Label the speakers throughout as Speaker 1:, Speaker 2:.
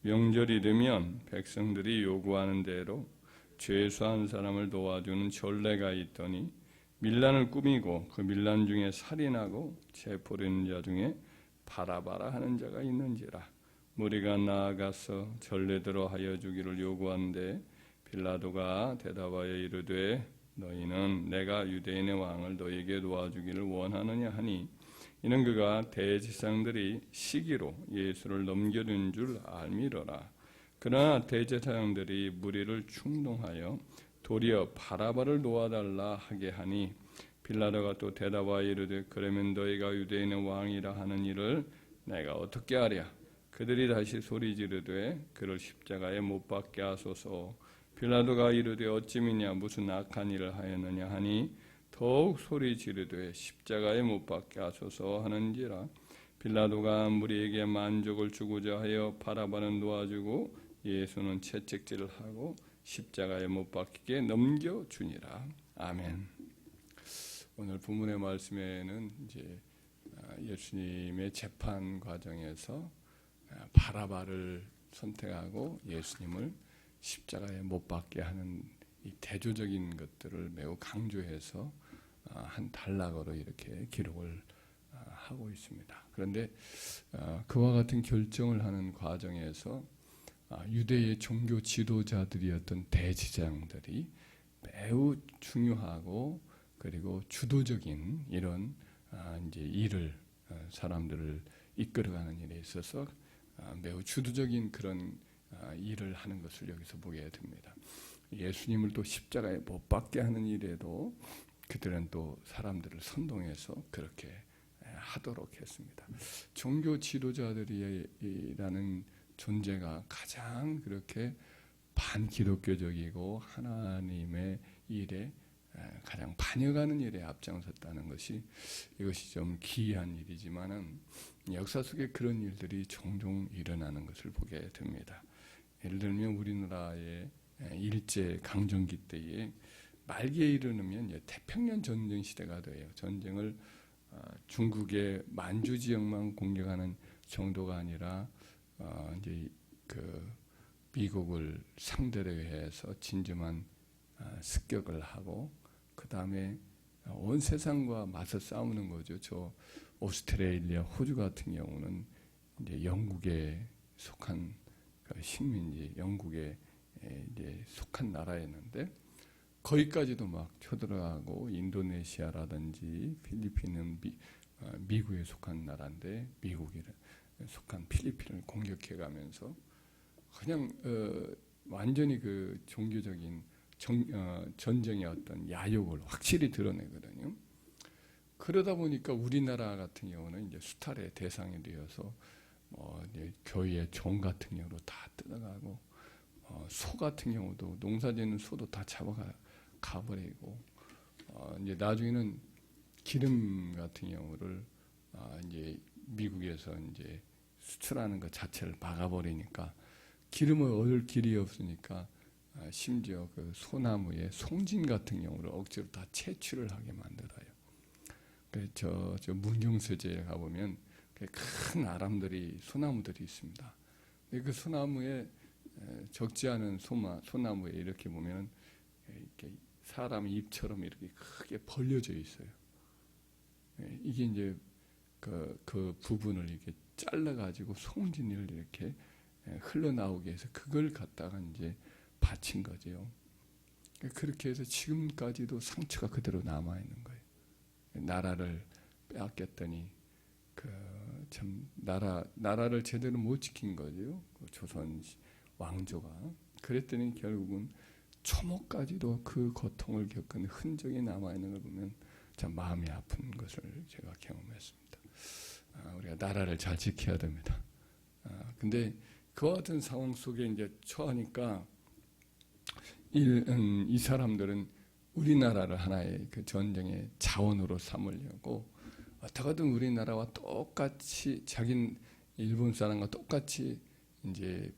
Speaker 1: 명절이 되면 백성들이 요구하는 대로 죄수한 사람을 도와주는 전례가 있더니 밀란을 꾸미고 그 밀란 중에 살인하고 체포되는 자 중에 바라바라 하는 자가 있는지라. 무리가 나아가서 전례대로 하여 주기를 요구하는데 빌라도가 대답하여 이르되 너희는 내가 유대인의 왕을 너희에게 도와주기를 원하느냐 하니 이는 그가 대제사장들이 시기로 예수를 넘겨준 줄 알미러라. 그러나 대제사장들이 무리를 충동하여 도리어 바라바를 도와달라 하게 하니 빌라도가 또 대답하여 이르되 그러면 너희가 유대인의 왕이라 하는 일을 내가 어떻게 하랴. 그들이 다시 소리 지르되 그를 십자가에 못 박게 하소서. 빌라도가 이르되 어찌미냐 무슨 악한 일을 하였느냐 하니 더욱 소리 지르되 십자가에 못 박게 하소서 하는지라. 빌라도가 무리에게 만족을 주고자 하여 바라바는 놓아주고 예수는 채찍질을 하고 십자가에 못 박히게 넘겨주니라. 아멘. 오늘 본문의 말씀에는 이제 예수님의 재판 과정에서 바라바를 선택하고 예수님을 십자가에 못 박게 하는 이 대조적인 것들을 매우 강조해서 한 단락으로 이렇게 기록을 하고 있습니다. 그런데 그와 같은 결정을 하는 과정에서 유대의 종교 지도자들이었던 대제사장들이 매우 중요하고 그리고 주도적인 이런 이제 일을 사람들을 이끌어가는 일에 있어서 매우 주도적인 그런 일을 하는 것을 여기서 보게 됩니다. 예수님을 또 십자가에 못 박게 하는 일에도 그들은 또 사람들을 선동해서 그렇게 하도록 했습니다. 종교 지도자들이라는 존재가 가장 그렇게 반기독교적이고 하나님의 일에 가장 반역하는 일에 앞장섰다는 것이 이것이 좀 기이한 일이지만은 역사 속에 그런 일들이 종종 일어나는 것을 보게 됩니다. 예를 들면 우리나라의 일제 강점기 때에 말기에 이르면 태평양 전쟁 시대가 돼요. 전쟁을 중국의 만주 지역만 공격하는 정도가 아니라 이제 그 미국을 상대로 해서 진주만 습격을 하고 그 다음에 온 세상과 맞서 싸우는 거죠. 저 오스트레일리아, 호주 같은 경우는 이제 영국에 속한 식민지, 영국에 이제 속한 나라였는데 거기까지도 막 쳐들어가고 인도네시아라든지 필리핀은 미국에 속한 나라인데 미국에 속한 필리핀을 공격해가면서 그냥 완전히 그 종교적인 전쟁의 어떤 야욕을 확실히 드러내거든요. 그러다 보니까 우리나라 같은 경우는 이제 수탈의 대상이 되어서 이제 교회의 종 같은 경우로 다 뜯어가고 소 같은 경우도 농사짓는 소도 다 가버리고 이제 나중에는 기름 같은 경우를 이제 미국에서 이제 수출하는 것 자체를 막아버리니까 기름을 얻을 길이 없으니까 심지어 그 소나무의 송진 같은 경우를 억지로 다 채취를 하게 만들어요. 그래서 저 문경세제에 가보면 큰 아람들이 소나무들이 있습니다. 그 소나무에 적지 않은 소나무에 이렇게 보면 이렇게 사람 입처럼 이렇게 크게 벌려져 있어요. 이게 이제 그 부분을 이렇게 잘라가지고 송진을 이렇게 흘러나오게 해서 그걸 갖다가 이제 바친 거죠. 그렇게 해서 지금까지도 상처가 그대로 남아 있는 거예요. 나라를 빼앗겼더니 참 나라를 제대로 못 지킨 거죠. 조선 왕조가. 그랬더니 결국은 초목까지도 그 고통을 겪은 흔적이 남아 있는 걸 보면 참 마음이 아픈 것을 제가 경험했습니다. 우리가 나라를 잘 지켜야 됩니다. 근데 그와 같은 상황 속에 이제 처하니까 이 사람들은 우리나라를 하나의 그 전쟁의 자원으로 삼으려고 어떻게든 우리나라와 똑같이 자긴 일본 사람과 똑같이 이제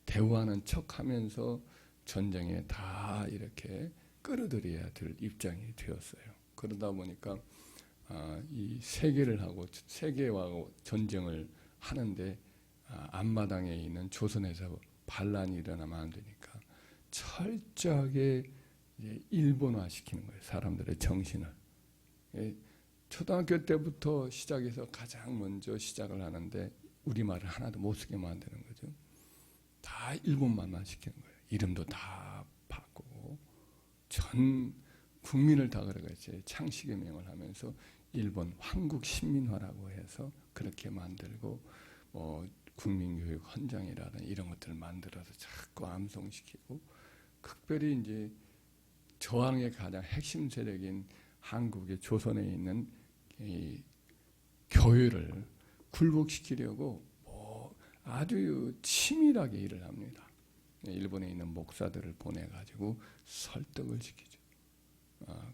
Speaker 1: 대우하는 척하면서 전쟁에 다 이렇게 끌어들여야 될 입장이 되었어요. 그러다 보니까 이 세계와 전쟁을 하는데 앞마당에 있는 조선에서 반란이 일어나면 안 되니까 철저하게 일본화시키는 거예요. 사람들의 정신을. 초등학교 때부터 시작해서 가장 먼저 시작을 하는데 우리말을 하나도 못 쓰게 만드는 거죠. 다 일본말만 시키는 거예요. 이름도 다 바꾸고 전 국민을 다 그래가지고 창씨의 명을 하면서 일본 황국신민화라고 해서 그렇게 만들고 국민교육 헌장이라는 이런 것들을 만들어서 자꾸 암송시키고 특별히 이제 저항의 가장 핵심 세력인 한국의 조선에 있는 이 교회를 굴복시키려고 아주 치밀하게 일을 합니다. 일본에 있는 목사들을 보내가지고 설득을 시키죠.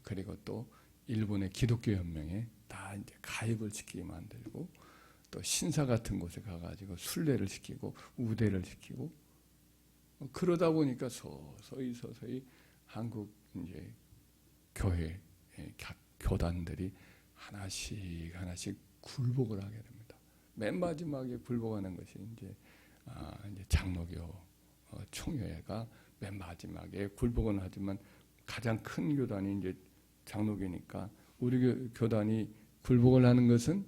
Speaker 1: 그리고 또 일본의 기독교 연맹에 다 이제 가입을 시키게 만들고 또 신사 같은 곳에 가가지고 순례를 시키고 우대를 시키고 그러다 보니까 서서히 한국 이제 교회 교단들이 하나씩 굴복을 하게 됩니다. 맨 마지막에 굴복하는 것이 이제 장로교 총회가 맨 마지막에 굴복은 하지만 가장 큰 교단이 이제 장로교니까 우리 교단이 굴복을 하는 것은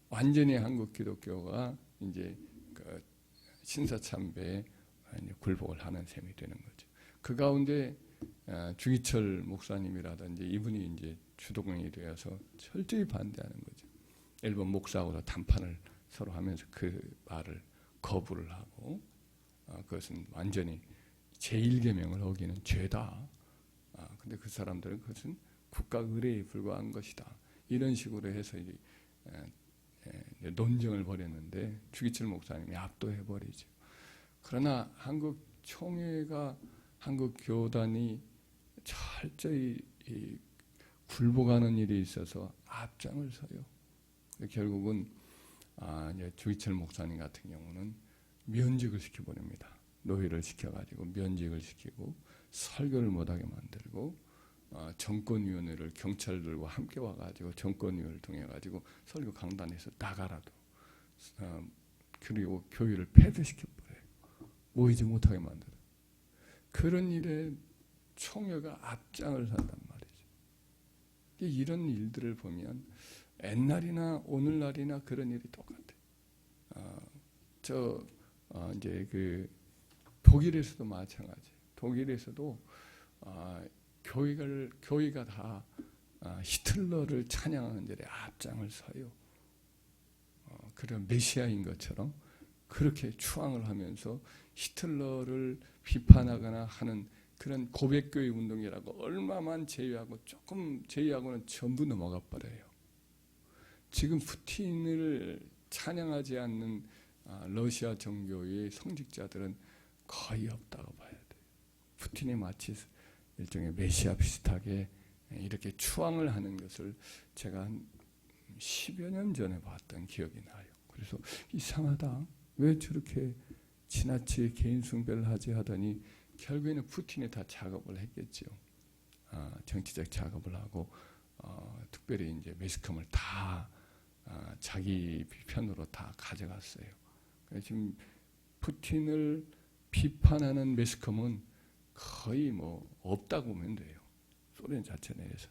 Speaker 1: 완전히 한국 기독교가 이제 그 신사참배에 굴복을 하는 셈이 되는 거죠. 그 가운데 주기철 목사님이라든지 이분이 이제 주도공이 되어서 철저히 반대하는 거죠. 일본 목사하고도談판을 서로 하면서 그 말을 거부를 하고 그것은 완전히 제1계명을 어기는 죄다. 근데 그 사람들은 그것은 국가 의례에 불과한 것이다. 이런 식으로 해서 이제 논쟁을 벌였는데 주기철 목사님이 압도해버리죠. 그러나 한국 총회가 한국 교단이 철저히 굴복하는 일이 있어서 앞장을 서요. 결국은 이제 주기철 목사님 같은 경우는 면직을 시켜버립니다. 노예를 시켜가지고 면직을 시키고 설교를 못하게 만들고 정권위원회를 경찰들과 함께 와가지고 정권위원회를 통해가지고 설교 강단에서 나가라도 그리고 교회를 폐쇄시켜버려요. 모이지 못하게 만들어요. 그런 일에 총회가 앞장을 선단 말이죠. 이런 일들을 보면 옛날이나 오늘날이나 그런 일이 똑같아요. 이제 그 독일에서도 마찬가지예요. 독일에서도 교회가 다 히틀러를 찬양하는 일에 앞장을 서요. 그런 메시아인 것처럼 그렇게 추앙을 하면서 히틀러를 비판하거나 하는 그런 고백교회 운동이라고 얼마만 제외하고 조금 제외하고는 전부 넘어가 버려요. 지금 푸틴을 찬양하지 않는 러시아 정교의 성직자들은 거의 없다고 봐야 돼요. 푸틴이 마치 일종의 메시아 비슷하게 이렇게 추앙을 하는 것을 제가 한 10여 년 전에 봤던 기억이 나요. 그래서 이상하다. 왜 저렇게 지나치게 개인 숭배를 하지 하더니 결국에는 푸틴이 다 작업을 했겠죠. 정치적 작업을 하고 특별히 이제 매스컴을 다 자기 편으로 다 가져갔어요. 지금 푸틴을 비판하는 매스컴은 거의 없다고 보면 돼요. 소련 자체 내에서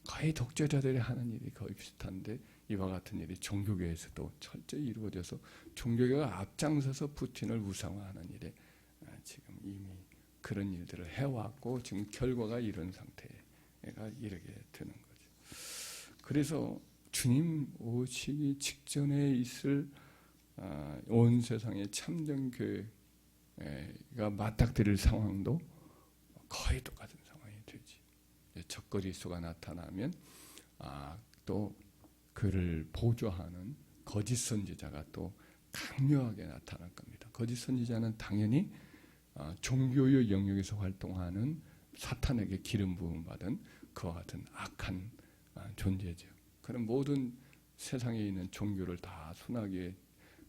Speaker 1: 거의 독재자들이 하는 일이 거의 비슷한데 이와 같은 일이 종교계에서도 철저히 이루어져서 종교계가 앞장서서 푸틴을 우상화하는 일에 지금 이미 그런 일들을 해왔고 지금 결과가 이런 상태가 이르게 되는 거죠. 그래서 주님 오시기 직전에 있을 온 세상의 참된 교회가 맞닥뜨릴 상황도 거의 똑같은 상황이 되지. 적그리스도가 나타나면 또 그를 보조하는 거짓 선지자가 또 강력하게 나타날 겁니다. 거짓 선지자는 당연히 종교의 영역에서 활동하는 사탄에게 기름 부음 받은 그와 같은 악한 존재죠. 그런 모든 세상에 있는 종교를 다 순하게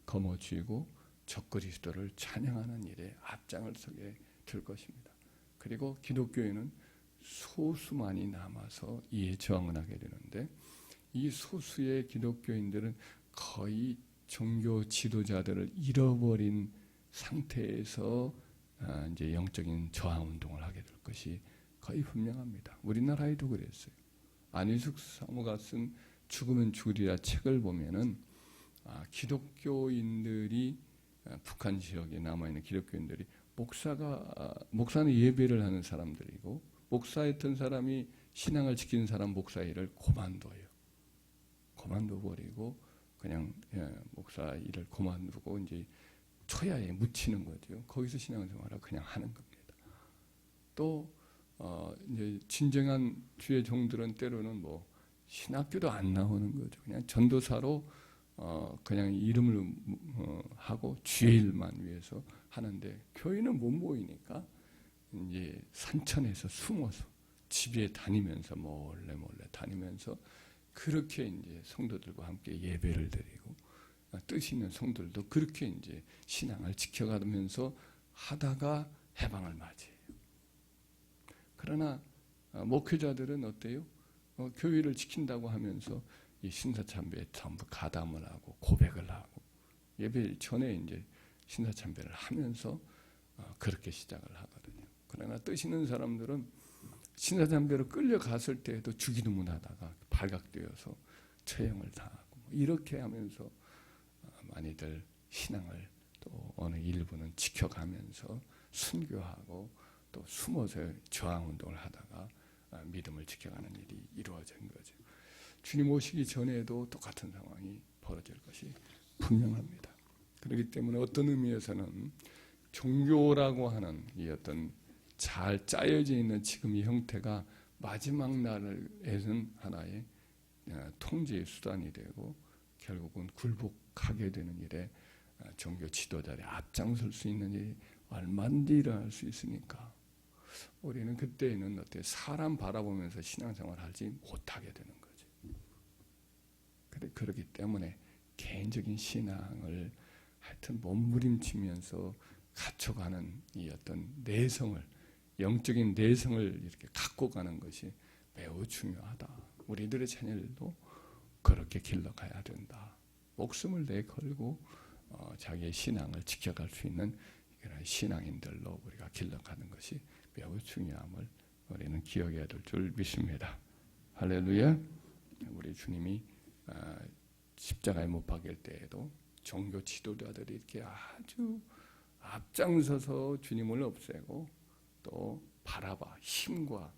Speaker 1: 거머쥐고 적그리스도를 찬양하는 일에 앞장을 서게 될 것입니다. 그리고 기독교에는 소수만이 남아서 이에 저항을 하게 되는데 이 소수의 기독교인들은 거의 종교 지도자들을 잃어버린 상태에서 이제 영적인 저항 운동을 하게 될 것이 거의 분명합니다. 우리나라에도 그랬어요. 안희숙 사모가 쓴 죽으면 죽으리라 책을 보면은 기독교인들이 북한 지역에 남아있는 기독교인들이 목사는 예배를 하는 사람들이고 목사였던 사람이 신앙을 지키는 사람 목사 일을 그만둬요. 그만둬버리고 그냥 목사 일을 그만두고 이제 초야에 묻히는 거죠. 거기서 신앙생활을 그냥 하는 겁니다. 또 이제 진정한 주의 종들은 때로는 뭐 신학교도 안 나오는 거죠. 그냥 전도사로 그냥 이름을 하고 주의 일만 위해서 하는데 교인은 못 모이니까 이제 산천에서 숨어서 집에 다니면서 몰래 다니면서 그렇게 이제 성도들과 함께 예배를 드리고 뜻 있는 성도들도 그렇게 이제 신앙을 지켜가면서 하다가 해방을 맞이해요. 그러나 목회자들은 어때요? 교회를 지킨다고 하면서 이 신사참배에 전부 가담을 하고 고백을 하고 예배 전에 이제 신사참배를 하면서 그렇게 시작을 하거든요. 그러나 뜻 있는 사람들은 신사참배로 끌려갔을 때에도 주기도문하다가 발각되어서 처형을 당하고 이렇게 하면서 많이들 신앙을 또 어느 일부는 지켜가면서 순교하고 또 숨어서 저항운동을 하다가 믿음을 지켜가는 일이 이루어진 거죠. 주님 오시기 전에도 똑같은 상황이 벌어질 것이 분명합니다. 그렇기 때문에 어떤 의미에서는 종교라고 하는 이 어떤 잘 짜여져 있는 지금 이 형태가 마지막 날에는 하나의 통제의 수단이 되고 결국은 굴복하게 되는 일에 종교 지도자들이 앞장설 수 있는 일이 얼마든지 일어날 수 있으니까 우리는 그때에는 어때 사람 바라보면서 신앙생활을 하지 못하게 되는 거죠. 그렇기 때문에 개인적인 신앙을 하여튼 몸부림치면서 갖춰가는 이 어떤 내성을 영적인 내성을 이렇게 갖고 가는 것이 매우 중요하다. 우리들의 자녀들도 그렇게 길러가야 된다. 목숨을 내걸고 자기의 신앙을 지켜갈 수 있는 이런 신앙인들로 우리가 길러가는 것이 매우 중요함을 우리는 기억해야 될 줄 믿습니다. 할렐루야. 우리 주님이 십자가에 못 박일 때에도 종교 지도자들이 이렇게 아주 앞장서서 주님을 없애고 또 바라바 힘과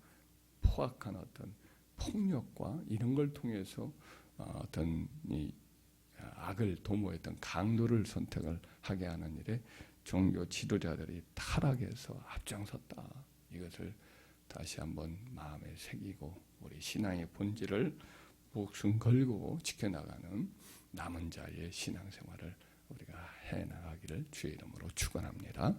Speaker 1: 포악한 어떤 폭력과 이런 걸 통해서 어떤 이 악을 도모했던 강도를 선택을 하게 하는 일에 종교 지도자들이 타락해서 앞장섰다. 이것을 다시 한번 마음에 새기고 우리 신앙의 본질을 목숨 걸고 지켜나가는 남은 자의 신앙생활을 우리가 해나가기를 주의 이름으로 축원합니다.